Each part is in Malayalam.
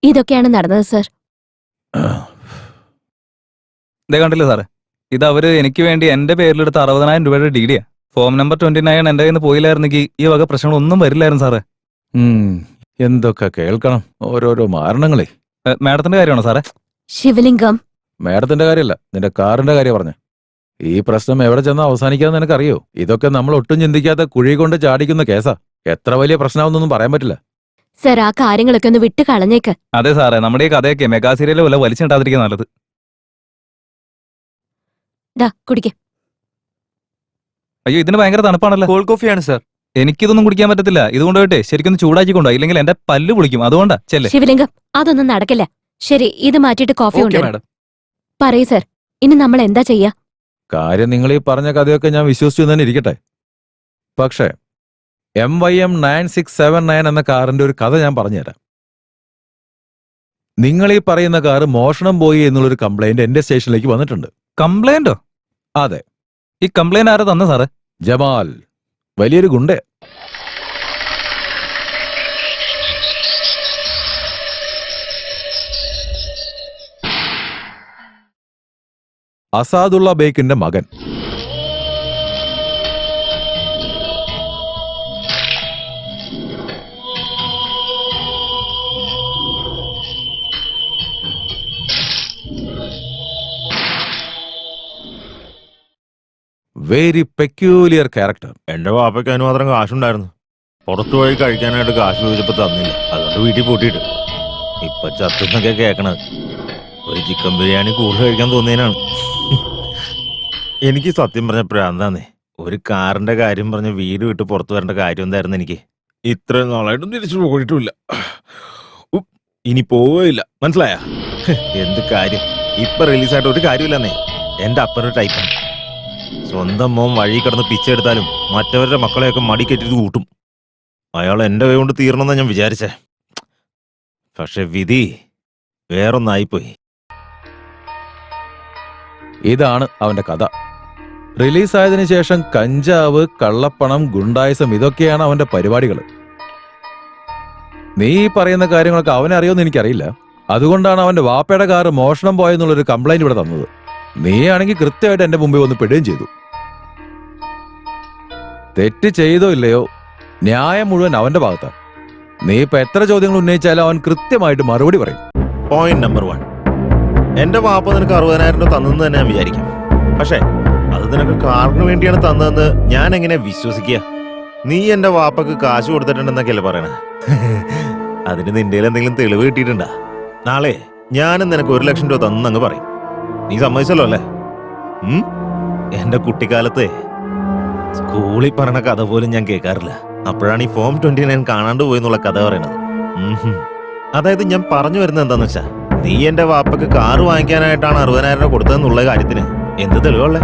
ഇതൊക്കെയാണ് നടന്നത് സർ. കണ്ടില്ലേ സാറേ, ഇത് അവര് എനിക്ക് വേണ്ടി എന്റെ പേരിലെടുത്ത 60,000 രൂപയുടെ ഡീഡിയാ. ഫോം നമ്പർ 29 എന്റെ കയ്യിൽ നിന്ന് പോയില്ലായിരുന്നെങ്കിൽ ഈ വക പ്രശ്നങ്ങളൊന്നും വരില്ലായിരുന്നു സാറേ. എന്തൊക്കെ കേൾക്കണം, ഓരോരോ മാരണങ്ങളെ. മാഡത്തിന്റെ കാര്യമാണോ സാറേ? ശിവലിംഗം, മാഡത്തിന്റെ കാര്യമല്ല, നിന്റെ കാറിന്റെ കാര്യം പറഞ്ഞ. ഈ പ്രശ്നം എവിടെ ചെന്നാ അവസാനിക്കാന്ന് നിനക്കറിയോ? ഇതൊക്കെ നമ്മൾ ഒട്ടും ചിന്തിക്കാത്ത കുഴി കൊണ്ട് ചാടിക്കുന്ന കേസാ. എത്ര വലിയ പ്രശ്നമാണെന്നൊന്നും പറയാൻ പറ്റില്ല. സർ ആ കാര്യങ്ങളൊക്കെ ഒന്ന് വിട്ട് കളഞ്ഞേക്ക്. അതെ സാറേ, നമ്മുടെ ഈ കഥയൊക്കെ മെഗാ സീരിയലിൽ വല്ല വലിച്ചിട്ടാതിരിക്കുക നല്ലത്. കുടിക്കേ. അയ്യോ, ഇതിന് ഭയങ്കര തണുപ്പാണല്ലോ. Called കോഫിയാണ് sir. എനിക്കിതൊന്നും കുടിക്കാൻ പറ്റത്തില്ല. ഇതുകൊണ്ട് പോയിട്ടെ ശരിക്കും ചൂടാക്കി കൊണ്ടോ, ഇല്ലെങ്കിൽ എന്റെ പല്ല് പൊളിക്കും. അതുകൊണ്ടാ. ചെല്ലേ ശിവലിംഗം, അതൊന്നും നടക്കില്ല. ശരി, ഇത് മാറ്റിയിട്ട് കോഫി ഓക്കെ ഉണ്ട്. മാഡം. പറയൂ സർ, ഇനി നമ്മൾ എന്താ ചെയ്യാ? കാര്യം നിങ്ങൾ ഈ പറഞ്ഞ കഥയൊക്കെ ഞാൻ വിശ്വസിച്ചു തന്നെ ഇരിക്കട്ടെ. പക്ഷേ MYM 9679 എന്ന കാറിന്റെ ഒരു കഥ ഞാൻ പറഞ്ഞുതരാം. നിങ്ങൾ ഈ പറയുന്ന കാറ് മോഷണം പോയി എന്നുള്ളൊരു കംപ്ലൈന്റ് എന്റെ സ്റ്റേഷനിലേക്ക് വന്നിട്ടുണ്ട്. കംപ്ലൈന്റോ? അതെ. ഈ കംപ്ലൈന്റ് ആരാ തന്നെ സാറേ? ജമാൽ, വലിയൊരു ഗുണ്ടേ. അസാദുള്ള ബേക്കിന്റെ മകൻ. Very peculiar character. എന്റെ വാപ്പയ്ക്ക് അതിന് മാത്രം കാശുണ്ടായിരുന്നു. പുറത്തു പോയി കഴിക്കാനായിട്ട് കാശ് ചോദിച്ചപ്പോ തന്നില്ല. അതുകൊണ്ട് വീട്ടിൽ പൂട്ടിയിട്ട് ഇപ്പൊ ചത്തുന്നൊക്കെ കേക്കണത്. ഒരു ചിക്കൻ ബിരിയാണി കൂടുതൽ കഴിക്കാൻ തോന്നിയതിനാണ്. എനിക്ക് സത്യം പറഞ്ഞ പ്രാന്താന്നേ. ഒരു കാറിന്റെ കാര്യം പറഞ്ഞ് വീട് വിട്ട് പുറത്തു വരേണ്ട കാര്യം എന്തായിരുന്നു എനിക്ക്? ഇത്രയും നാളായിട്ടും തിരിച്ചു പോയിട്ടുമില്ല. ഇനി പോവില്ല, മനസ്സിലായ? എന്ത് കാര്യം? ഇപ്പൊ റിലീസായിട്ട് ഒരു കാര്യമില്ലെന്നേ. എന്റെ അപ്പറൊരു ടൈപ്പാണ്. സ്വന്തം മോൻ വഴി കിടന്ന് പിച്ചെടുത്താലും മറ്റവരുടെ മക്കളെയൊക്കെ മടി കെട്ടിട്ട് കൂട്ടും. അയാൾ എന്റെ കൈ കൊണ്ട് തീർന്നെന്നാ ഞാൻ വിചാരിച്ചേ. പക്ഷെ വിധി വേറൊന്നായിപ്പോയി. ഇതാണ് അവന്റെ കഥ. റിലീസായതിനു ശേഷം കഞ്ചാവ്, കള്ളപ്പണം, ഗുണ്ടായിസം, ഇതൊക്കെയാണ് അവന്റെ പരിപാടികൾ. നീ പറയുന്ന കാര്യങ്ങളൊക്കെ അവനെ അറിയുമെന്ന് എനിക്കറിയില്ല. അതുകൊണ്ടാണ് അവന്റെ വാപ്പയുടെ കാറ് മോഷണം പോയെന്നുള്ളൊരു കംപ്ലൈന്റ് ഇവിടെ തന്നത്. നീ ആണെങ്കിൽ കൃത്യമായിട്ട് എന്റെ മുമ്പിൽ വന്ന് പെടുകയും ചെയ്തു. തെറ്റ് ചെയ്തോ ഇല്ലയോ, ന്യായം മുഴുവൻ അവന്റെ ഭാഗത്താണ്. നീ ഇപ്പൊ എത്ര ചോദ്യങ്ങൾ ഉന്നയിച്ചാലും അവൻ കൃത്യമായിട്ട് മറുപടി പറയും. പോയിന്റ് നമ്പർ 1, എന്റെ വാപ്പ നിനക്ക് 60,000 രൂപ തന്നെന്ന് തന്നെ ഞാൻ വിചാരിക്കാം. പക്ഷേ അത് നിനക്ക് കാറിന് വേണ്ടിയാണ് തന്നതെന്ന് ഞാൻ എങ്ങനെ വിശ്വസിക്കുക? നീ എന്റെ വാപ്പക്ക് കാശ് കൊടുത്തിട്ടുണ്ടെന്നൊക്കെയല്ലേ പറയണേ? അതിന് നിന്റെ എന്തെങ്കിലും തെളിവ് കിട്ടിയിട്ടുണ്ടാ? നാളെ ഞാനും നിനക്ക് 1,00,000 രൂപ തന്നങ്ങ് പറയും. നീ സമ്മതിച്ചല്ലോ അല്ലേ? എന്റെ കുട്ടിക്കാലത്തെ സ്കൂളിൽ പറഞ്ഞ കഥ പോലും ഞാൻ കേൾക്കാറില്ല. അപ്പോഴാണ് ഈ ഫോം 29 കാണാണ്ട് പോയി എന്നുള്ള കഥ പറയണത്. അതായത് ഞാൻ പറഞ്ഞു വരുന്നത് എന്താന്ന് വെച്ചാ, നീ എന്റെ വാപ്പക്ക് കാറ് വാങ്ങിക്കാനായിട്ടാണ് 60,000 രൂപ കൊടുത്തതെന്നുള്ള കാര്യത്തിന് എന്ത് തെളിവുള്ളേ?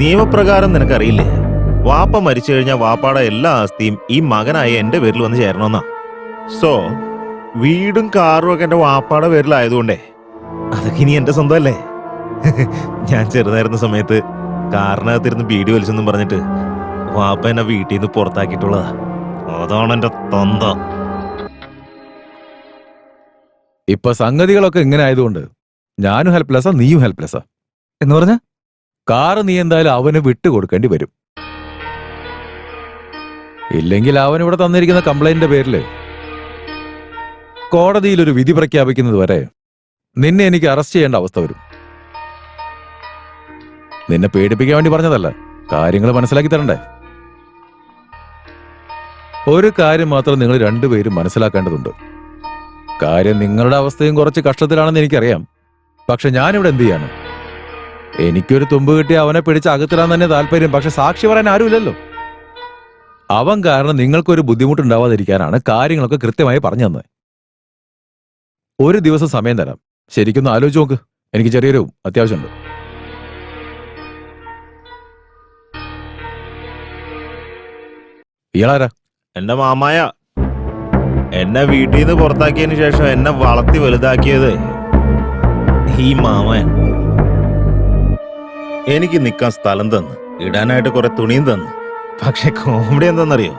നിയമപ്രകാരം നിനക്കറിയില്ലേ, വാപ്പ മരിച്ചു കഴിഞ്ഞാൽ വാപ്പാടെ എല്ലാ ആസ്തിയും ഈ മകനായ എന്റെ പേരിൽ വന്ന് ചേരണമെന്നാ. സോ വീടും കാറും ഒക്കെ എന്റെ വാപ്പാടെ പേരിലായതുകൊണ്ടേ അതൊക്കെ ഇനി എന്റെ സ്വന്തമല്ലേ. ഞാൻ ചെറുതായിരുന്ന സമയത്ത് കാറിനകത്തിരുന്ന് ബീഡി വലിച്ചെന്നും പറഞ്ഞിട്ട് വാപ്പ എന്നെ വീട്ടിൽ നിന്ന് പുറത്താക്കിയിട്ടുള്ളതാ. അതാണ് എന്റെ തൊന്ത. ഇപ്പൊ സംഗതികളൊക്കെ ഇങ്ങനെ ആയതുകൊണ്ട് ഞാനും ഹെൽപ്ലെസ്സാ, നീയും ഹെൽപ്ലെസ്സാ. എന്ന് പറഞ്ഞ കാറ് നീ എന്തായാലും അവന് വിട്ടുകൊടുക്കേണ്ടി വരും. ഇല്ലെങ്കിൽ അവൻ ഇവിടെ തന്നിരിക്കുന്ന കംപ്ലൈന്റിന്റെ പേരില് കോടതിയിൽ ഒരു വിധി പ്രഖ്യാപിക്കുന്നത് വരെ നിന്നെ എനിക്ക് അറസ്റ്റ് ചെയ്യേണ്ട അവസ്ഥ വരും. നിന്നെ പേടിപ്പിക്കാൻ വേണ്ടി പറഞ്ഞതല്ല, കാര്യങ്ങൾ മനസ്സിലാക്കി തരണ്ടേ. ഒരു കാര്യം മാത്രം നിങ്ങൾ രണ്ടുപേരും മനസ്സിലാക്കേണ്ടതുണ്ട്. കാര്യം നിങ്ങളുടെ അവസ്ഥയും കുറച്ച് കഷ്ടത്തിലാണെന്ന് എനിക്കറിയാം. പക്ഷെ ഞാനിവിടെ എന്ത് ചെയ്യാണ്? എനിക്കൊരു തുമ്പ് കിട്ടി അവനെ പിടിച്ച് അകത്തിടാൻ തന്നെ താല്പര്യം. പക്ഷെ സാക്ഷി പറയാൻ ആരുമില്ലല്ലോ. അവൻ കാരണം നിങ്ങൾക്കൊരു ബുദ്ധിമുട്ടുണ്ടാവാതിരിക്കാനാണ് കാര്യങ്ങളൊക്കെ കൃത്യമായി പറഞ്ഞു തന്നെ. ഒരു ദിവസം സമയം തരാം, ശരിക്കൊന്ന് ആലോചിച്ച് നോക്ക്. എനിക്ക് ചെറിയൊരു അത്യാവശ്യമുണ്ട്. ഇയാളാരാ? എന്റെ മാമായ. എന്നെ വീട്ടിൽ നിന്ന് പുറത്താക്കിയതിന് ശേഷം എന്നെ വളർത്തി വലുതാക്കിയത് ഈ മാമൻ. എനിക്ക് നിൽക്കാൻ സ്ഥലം തന്നു, ഇടാനായിട്ട് കുറെ തുണിയും തന്നു. പക്ഷെ കോമഡി എന്താണെന്നറിയോ,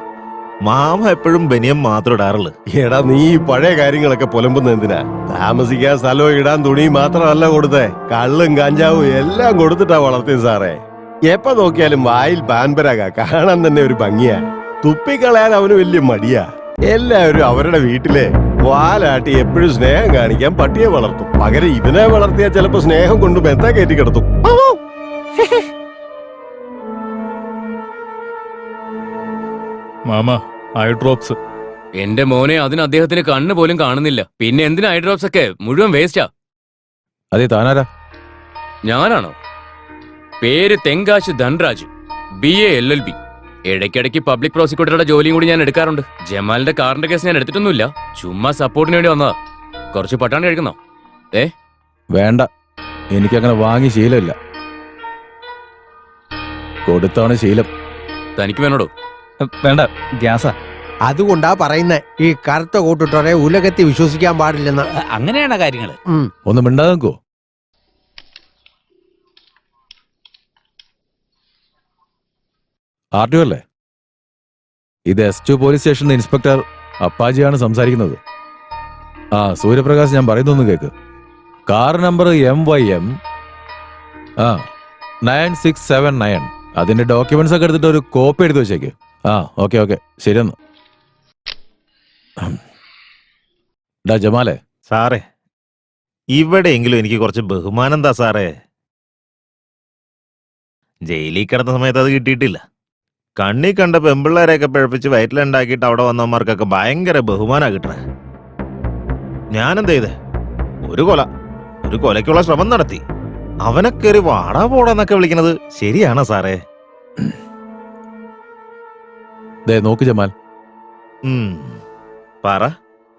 മാമ എപ്പോഴും ബനിയം മാത്രം ഇടാറുള്ളു. എടാ നീ ഈ പഴയ കാര്യങ്ങളൊക്കെ പുലമ്പുന്ന എന്തിനാ? താമസിക്കാൻ സ്ഥലവും ഇടാൻ തുണിയും മാത്രമല്ല കൊടുത്തേ, കള്ളും കഞ്ചാവും എല്ലാം കൊടുത്തിട്ടാ വളർത്തിയത് സാറേ. എപ്പ നോക്കിയാലും വായിൽ പാൻപരാക, കാണാൻ തന്നെ ഒരു ഭംഗിയാ. തുപ്പിക്കളയാൻ അവന് വലിയ മടിയാ. എല്ലാവരും അവരുടെ വീട്ടിലെ വാലാട്ടി എപ്പോഴും സ്നേഹം കാണിക്കാൻ പട്ടിയെ വളർത്തും. പകരം ഇതിനെ വളർത്തിയാൽ ചിലപ്പോ സ്നേഹം കൊണ്ട് മെത്ത കയറ്റി കിടത്തും. Mama eye drops. എന്റെ മോനെ, അതിന് അദ്ദേഹത്തിന് കണ്ണ് പോലും കാണുന്നില്ല. പിന്നെ എന്തിനാ ഐ ഡ്രോപ്സ് ഒക്കെ? മുഴുവൻ വേസ്റ്റാ. അതെ, താനാരാ? ഞാനാണോ? പേര് തെങ്കാശ് ധൻരാജ്, BA LLB. ഇടയ്ക്കിടയ്ക്ക് പബ്ലിക് പ്രോസിക്യൂട്ടറുടെ ജോലിയും കൂടി ഞാൻ എടുക്കാറുണ്ട്. ജമാലിന്റെ കാറിന്റെ കേസ് ഞാൻ എടുത്തിട്ടൊന്നുമില്ല, ചുമ്മാ സപ്പോർട്ടിന് വേണ്ടി വന്നതാ. കുറച്ച് പട്ടാണ് കഴിക്കുന്നോ? വേണ്ട, എനിക്കങ്ങനെ വാങ്ങി ശീലമില്ല. കൊടുത്താണ് ശീലം. തനിക്ക് വേണോടോ? വേണ്ട, ഗ്യാസാ. അതുകൊണ്ടാ പറയുന്നേ, ഈ കറുത്ത കൂട്ടിട്ടോരെ ഉലകത്തിൽ വിശ്വസിക്കാൻ പാടില്ലെന്ന്. അങ്ങനെയാണ് കാര്യങ്ങള്. ഒന്ന് മിണ്ടാതെ നിൽക്കോ? RTO അല്ലേ? ഇത് S2 പോലീസ് സ്റ്റേഷൻ ഇൻസ്പെക്ടർ അപ്പാജിയാണ് സംസാരിക്കുന്നത്. സൂര്യപ്രകാശ്, ഞാൻ പറയുന്നൊന്ന് കേക്ക്. Car number MYM 9679. അതിന്റെ ഡോക്യുമെന്റ്സ് ഒക്കെ എടുത്തിട്ട് ഒരു കോപ്പി എടുത്ത് വെച്ചേക്ക്. ഓക്കെ ശരിയെന്ന്. ഡാ ജമാലെ. സാറേ, ഇവിടെയെങ്കിലും എനിക്ക് കുറച്ച് ബഹുമാനം എന്താ സാറേ? ജയിലിൽ കിടന്ന സമയത്ത് അത് കിട്ടിയിട്ടില്ല. കണ്ണി കണ്ട പെമ്പിള്ളേരെയൊക്കെ പിഴപ്പിച്ച് വയറ്റിലുണ്ടാക്കിയിട്ട് അവിടെ വന്നവന്മാർക്കൊക്കെ ഭയങ്കര ബഹുമാനാ കിട്ടണേ. ഞാനെന്ത് ചെയ്തേ? ഒരു കൊലയ്ക്കുള്ള ശ്രമം നടത്തി. അവനൊക്കെ ഒരു വാടാ പോടാന്നൊക്കെ വിളിക്കണത് ശരിയാണോ സാറേ? നോക്ക് ജമാൽ, പറ.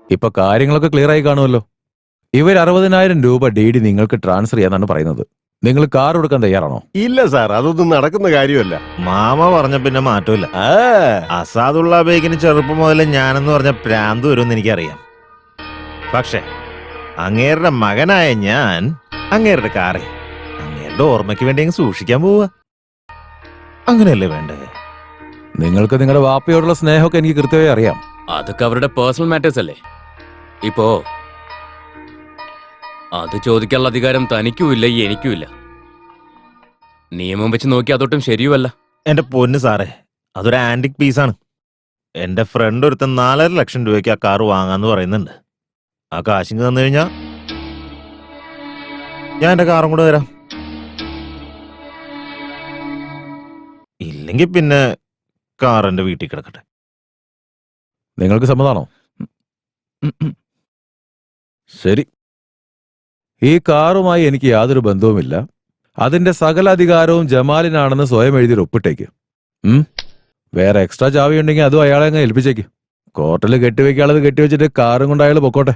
ഇപ്പൊ കാര്യങ്ങളൊക്കെ ക്ലിയർ ആയി കാണുമല്ലോ. ഇവർ 60,000 രൂപ DD നിങ്ങൾക്ക് ട്രാൻസ്ഫർ ചെയ്യാന്നാണ് പറയുന്നത്. നിങ്ങൾ കാർ കൊടുക്കാൻ തയ്യാറാണോ? ഇല്ല സാർ, അതൊന്നും നടക്കുന്ന കാര്യമല്ല. മാമ പറഞ്ഞ പിന്നെ മാറ്റമില്ല. അസാദുള്ള ബേഗിന് ചെറുപ്പം മുതലേ ഞാനെന്ന് പറഞ്ഞ പ്രാന്ത് വരുമെന്ന് എനിക്കറിയാം. പക്ഷെ അങ്ങേരുടെ മകനായ ഞാൻ അങ്ങേരുടെ കാറെ അങ്ങേരുടെ ഓർമ്മയ്ക്ക് വേണ്ടി അങ്ങ് സൂക്ഷിക്കാൻ പോവുക. അങ്ങനെയല്ലേ വേണ്ടേ? നിങ്ങൾക്ക് നിങ്ങളുടെ വാപ്പയോടുള്ള സ്നേഹമൊക്കെ എനിക്ക് കൃത്യമായി അറിയാം. അതൊക്കെ അവരുടെ പേഴ്സണൽ മാറ്റേഴ്സ് അല്ലേ. ഇപ്പോ അത് ചോദിക്കാനുള്ള അധികാരം തനിക്കുമില്ല, എനിക്കുമില്ല. നിയമം വെച്ച് നോക്കി അതൊട്ടും ശരിയുമല്ല. എന്റെ പൊന്ന് സാറേ, അതൊരു ആന്റിക് പീസാണ്. എന്റെ ഫ്രണ്ട് ഒരുത്തൻ 4.5 ലക്ഷം രൂപയ്ക്ക് ആ കാറ് വാങ്ങാന്ന് പറയുന്നുണ്ട്. ആ കാശിങ് തന്നു കഴിഞ്ഞാ ഞാൻ എന്റെ കാറും കൂടെ തരാം. ഇല്ലെങ്കിൽ പിന്നെ കാർ എന്റെ വീട്ടിൽ കിടക്കട്ടെ. നിങ്ങൾക്ക് സമ്മതാണോ? ശരി. ഈ കാറുമായി എനിക്ക് യാതൊരു ബന്ധവുമില്ല. അതിന്റെ സകല അധികാരവും ജമാലിനാണെന്ന് സ്വയം എഴുതി ഒപ്പിട്ടേക്ക്. വേറെ എക്സ്ട്രാ ചാവി ഉണ്ടെങ്കിൽ അതും അയാളെ അങ്ങ് ഏൽപ്പിച്ചേക്ക്. കോർട്ടിൽ കെട്ടിവെക്കാനുള്ളത് കെട്ടിവെച്ചിട്ട് കാറും കൊണ്ട് അയാൾ പൊക്കോട്ടെ.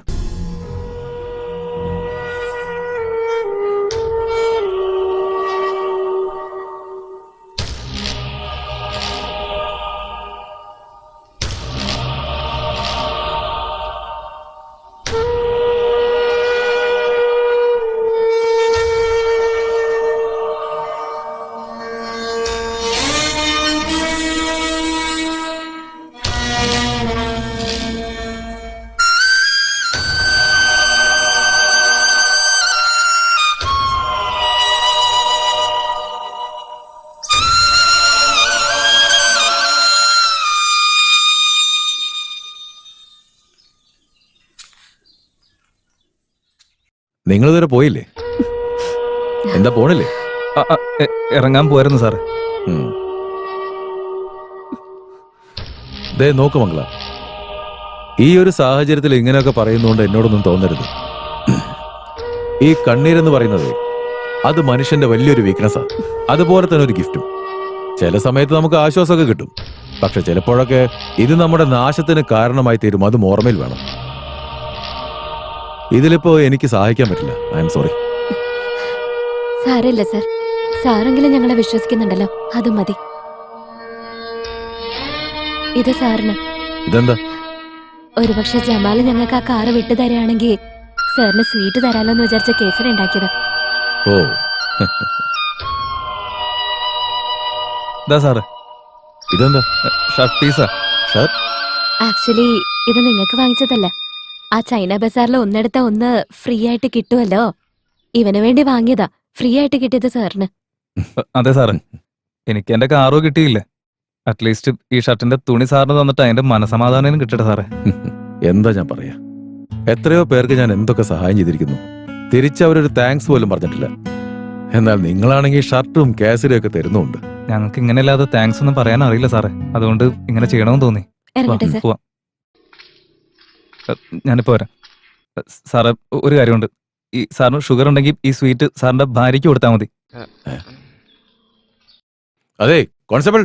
നിങ്ങളിതുവരെ പോയില്ലേ? എന്താ പോണില്ലേ? ഇറങ്ങാൻ പോയിരുന്നു സാറേ. നോക്ക് മംഗള, ഈ ഒരു സാഹചര്യത്തിൽ ഇങ്ങനെയൊക്കെ പറയുന്നതുകൊണ്ട് എന്നോടൊന്നും തോന്നരുത്. ഈ കണ്ണീരെന്ന് പറയുന്നത് അത് മനുഷ്യന്റെ വലിയൊരു വീക്ക്നെസ്സാ. അതുപോലെ തന്നെ ഒരു ഗിഫ്റ്റും. ചില സമയത്ത് നമുക്ക് ആശ്വാസമൊക്കെ കിട്ടും. പക്ഷെ ചിലപ്പോഴൊക്കെ ഇത് നമ്മുടെ നാശത്തിന് കാരണമായി തീരും. അതും ഓർമ്മയിൽ വേണം. ഇതിലിപ്പോ എനിക്ക് സഹായിക്കാൻ പറ്റില്ല. I am sorry. സാരമില്ല സർ, സാറെങ്കിലും ഞങ്ങളെ വിശ്വസിക്കുന്നുണ്ടല്ലോ, അത് മതി. ഇത് സാറിന്. ഇതെന്താ? ഒരുപക്ഷെ ജമാല് ഞങ്ങൾക്ക് ആ കാറ് വിട്ടു തരാണെങ്കിൽ സാറിന് സ്വീറ്റ് തരാലോ എന്ന് വിചാരിച്ച കേസരി ഉണ്ടാക്കിയത്. ഓ, ഇതാ സാറ്. ഇതെന്താ? ഷർട്ട് പീസാ. ഷർട്ട്? ആക്ച്വലി ഇത് നിങ്ങൾക്ക് വാങ്ങിച്ചതല്ല. ആ ചൈന ബസാറിൽ ഒന്നെടുത്ത ഒന്ന് ഫ്രീ ആയിട്ട് കിട്ടുമല്ലോ, ഇവന് വേണ്ടി വാങ്ങിയതാ. ഫ്രീ ആയിട്ട് കിട്ടിയത് സാറിന്. അതെ സാറേ, എനിക്ക് എന്റെ കാറോ കിട്ടിയില്ല. അറ്റ്ലീസ്റ്റ് ഈ ഷർട്ടിന്റെ തുണി സാറിന് തന്നിട്ട് അതിന്റെ മനസമാധാനം കിട്ടട്ടെ സാറേ. എന്താ ഞാൻ പറയാ, എത്രയോ പേർക്ക് ഞാൻ എന്തൊക്കെ സഹായം ചെയ്തിരിക്കുന്നു. തിരിച്ചവരൊരു താങ്ക്സ് പോലും പറഞ്ഞിട്ടില്ല. എന്നാൽ നിങ്ങളാണെങ്കിൽ ഷർട്ടും കാസറ്റും ഒക്കെ തരുന്നുണ്ട്. ഞങ്ങൾക്ക് ഇങ്ങനെയല്ലാതെ താങ്ക്സ് ഒന്നും പറയാൻ അറിയില്ല സാറേ. അതുകൊണ്ട് ഇങ്ങനെ ചെയ്യണമെന്ന് തോന്നി. ഇറങ്ങട്ടെ സാർ. പോവാം. ഞാനിപ്പോ വരാം. സാറേ, ഒരു കാര്യമുണ്ട്. ഈ സാറിന് ഷുഗർ ഉണ്ടെങ്കിൽ ഈ സ്വീറ്റ് സാറിന്റെ ഭാര്യയ്ക്ക് കൊടുത്താൽ മതി. അതെ കോൺസ്റ്റബിൾ,